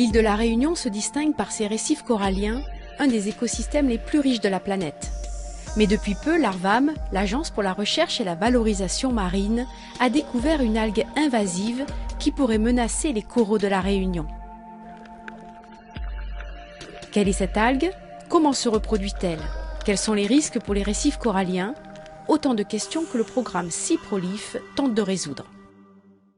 L'île de la Réunion se distingue par ses récifs coralliens, un des écosystèmes les plus riches de la planète. Mais depuis peu, l'ARVAM, l'Agence pour la recherche et la valorisation marine, a découvert une algue invasive qui pourrait menacer les coraux de la Réunion. Quelle est cette algue? Comment se reproduit-elle? Quels sont les risques pour les récifs coralliens? Autant de questions que le programme Cyprolif tente de résoudre.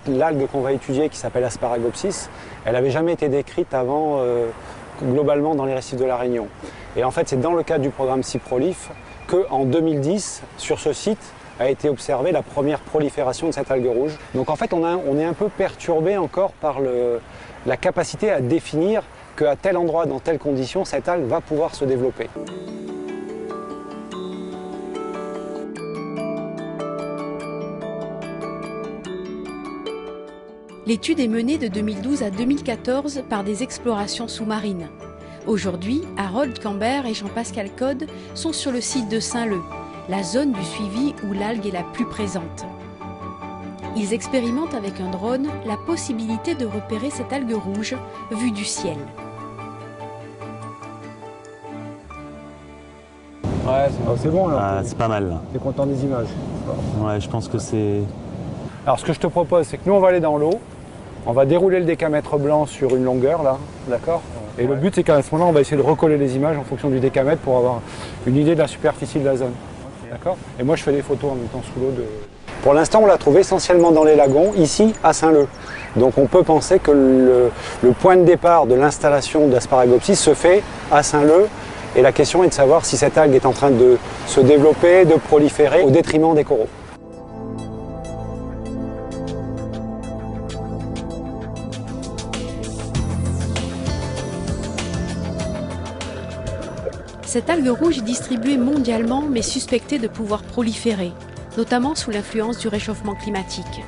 L'algue qu'on va étudier, qui s'appelle Asparagopsis, elle n'avait jamais été décrite avant globalement dans les récifs de la Réunion. Et en fait, c'est dans le cadre du programme Cyprolif qu'en 2010, sur ce site, a été observée la première prolifération de cette algue rouge. Donc en fait, on est un peu perturbé encore par la capacité à définir qu'à tel endroit, dans telles conditions, cette algue va pouvoir se développer. L'étude est menée de 2012 à 2014 par des explorations sous-marines. Aujourd'hui, Harold Cambert et Jean-Pascal Code sont sur le site de Saint-Leu, la zone du suivi où l'algue est la plus présente. Ils expérimentent avec un drone la possibilité de repérer cette algue rouge vue du ciel. Ouais, c'est bon là. C'est pas mal là. T'es content des images? Ouais, je pense que c'est... Alors ce que je te propose, c'est que nous on va aller dans l'eau, on va dérouler le décamètre blanc sur une longueur là, d'accord? Et le but c'est qu'à ce moment-là, on va essayer de recoller les images en fonction du décamètre pour avoir une idée de la superficie de la zone. D'accord? Et moi je fais des photos en même temps sous l'eau de... Pour l'instant, on l'a trouvé essentiellement dans les lagons, ici à Saint-Leu. Donc on peut penser que le point de départ de l'installation d'Asparagopsis se fait à Saint-Leu. Et la question est de savoir si cette algue est en train de se développer, de proliférer au détriment des coraux. Cette algue rouge est distribuée mondialement mais suspectée de pouvoir proliférer, notamment sous l'influence du réchauffement climatique.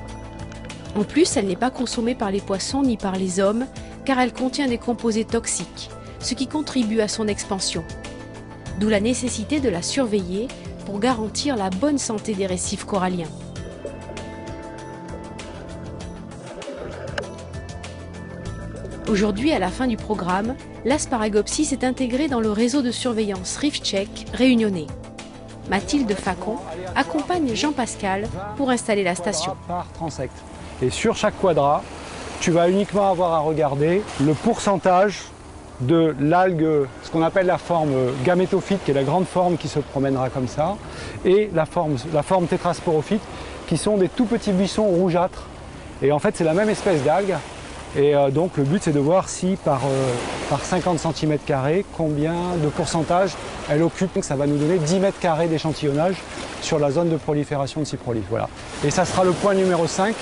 En plus, elle n'est pas consommée par les poissons ni par les hommes car elle contient des composés toxiques, ce qui contribue à son expansion. D'où la nécessité de la surveiller pour garantir la bonne santé des récifs coralliens. Aujourd'hui, à la fin du programme, l'Asparagopsis est intégré dans le réseau de surveillance ReefCheck réunionnais. Mathilde Facon accompagne Jean-Pascal pour installer la station. Par transect. Et sur chaque quadrat, tu vas uniquement avoir à regarder le pourcentage de l'algue, ce qu'on appelle la forme gamétophyte, qui est la grande forme qui se promènera comme ça, et la forme tétrasporophyte, qui sont des tout petits buissons rougeâtres. Et en fait, c'est la même espèce d'algue. Et donc le but c'est de voir si par 50 cm², combien de pourcentage elle occupe. Ça va nous donner 10 m² d'échantillonnage sur la zone de prolifération de Cyprolif. Voilà. Et ça sera le point numéro 5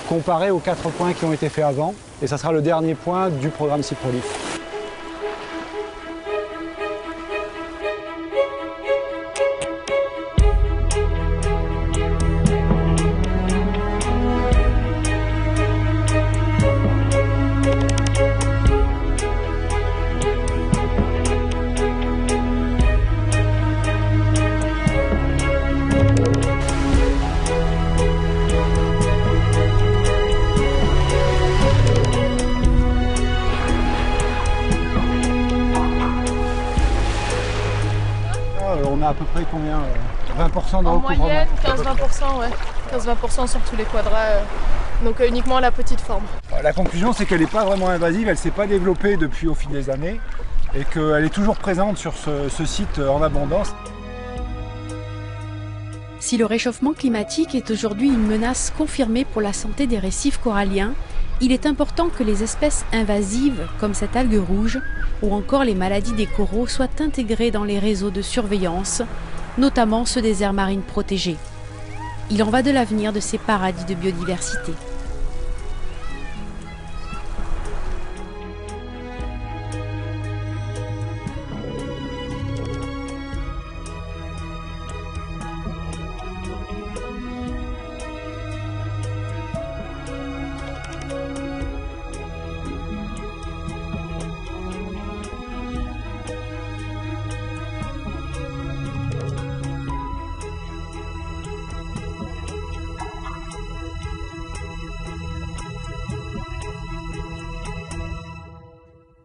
comparé aux 4 points qui ont été faits avant. Et ça sera le dernier point du programme Cyprolif. On a à peu près combien 20% dans le recouvrement. En moyenne, 15-20%, ouais. 15-20% sur tous les quadrats, donc uniquement la petite forme. La conclusion, c'est qu'elle n'est pas vraiment invasive, elle ne s'est pas développée depuis au fil des années et qu'elle est toujours présente sur ce site en abondance. Si le réchauffement climatique est aujourd'hui une menace confirmée pour la santé des récifs coralliens, il est important que les espèces invasives, comme cette algue rouge, ou encore les maladies des coraux, soient intégrées dans les réseaux de surveillance, notamment ceux des aires marines protégées. Il en va de l'avenir de ces paradis de biodiversité.